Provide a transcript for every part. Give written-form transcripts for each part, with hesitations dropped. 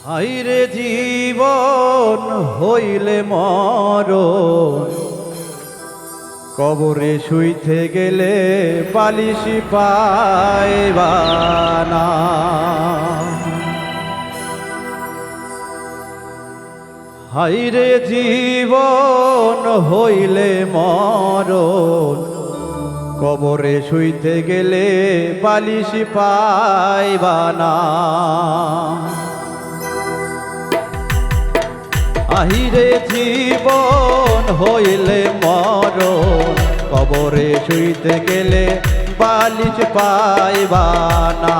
হাইরে জীবন হইলে মরণ, কবরে শুইতে গেলে বালিশি পাইবা না। হাইরে জীবন হইলে মরণ, কবরে শুইতে গেলে বালিশি পাইবা না। আহিরে জীবন হইলে মরণ, কবরে শুইতে গেলে বালিশ পাইবা না।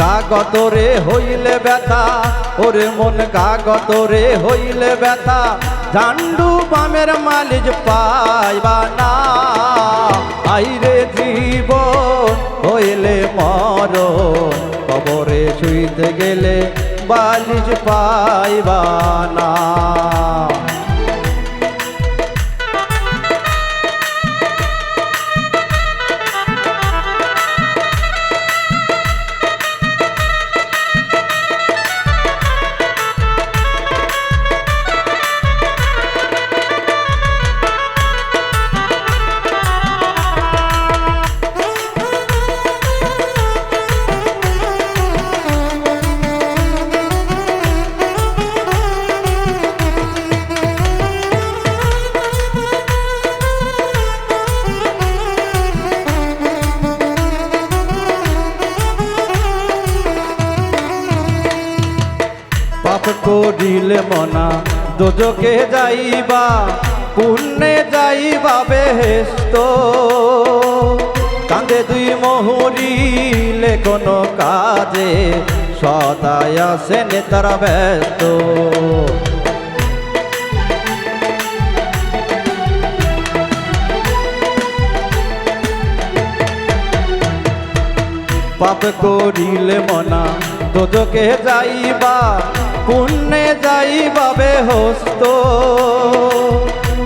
কাগতরে হইলে ব্যথা, ওরে মন কাগতরে হইলে ব্যথা, ঝান্ডু বামের মালিশ পাইবা না। আইরে জীবন হইলে মরণ, কবরে শুইতে গেলে বালিশ পাইবা না। পাপ করিলে মনা দোজকে যাইবা, পুণ্যে যাইবা বেহেশত। কাঁদে দুই মহুরিলে কোনো কাজে, সদাই আছে নেতারা ব্যস্ত। পাপ করিলে মনা দোজকে যাইবা, পুণ্যে যাইবা বেহস্ত।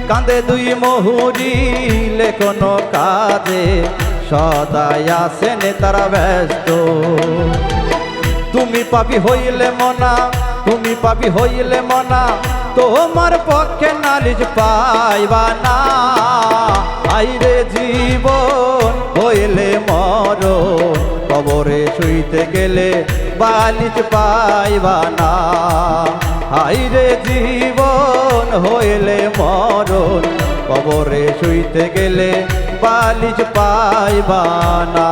কাঁদে দুই মহুরিলে কোনো কাজে, সদাই আছে নেতারা ব্যস্ত। তুমি পাপী হইলে মনা, তুমি পাপী হইলে মনা, তোমার পক্ষে নালিশ পাইবা না। আইরে জীবন হইলে মরণ, কবরে শুইতে গেলে বালিশ পাইবা না। হাইরে জীবন হইলে মরণ, কবরে শুইতে গেলে বালিশ পাইবা না।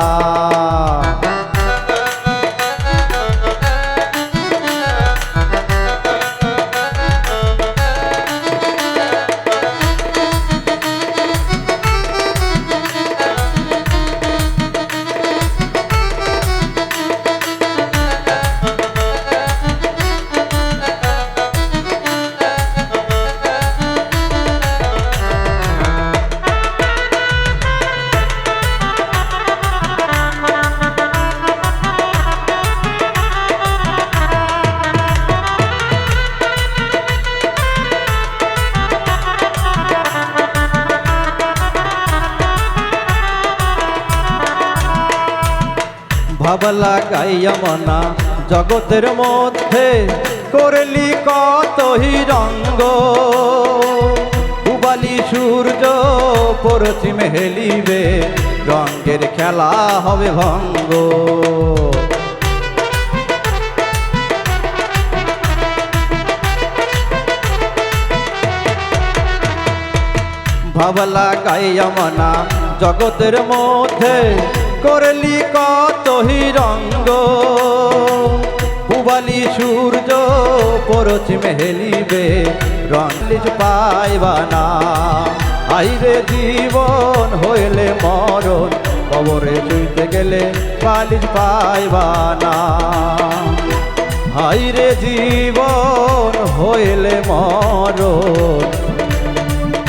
ভাবলা গাইয়া মনা জগতের মধ্যে, করলি কতই রঙ্গ। উবালি সূর্য পশ্চিমে হেলিবে, রঙ্গের খেলা হবে ভঙ্গ। ভাবলা গাইয়া মনা জগতের মধ্যে, করলি কতই রঙ্গ। পুবালি সূর্য পশ্চিমে হেলিবে, বালিশ পাইবা না। আইরে জীবন হইলে মরণ, কবরে শুইতে গেলে বালিশ পাইবা না। আইরে জীবন হইলে মরণ,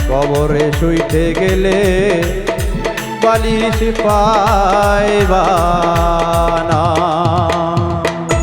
কবরে শুইতে গেলে বালিশ পাইবা না।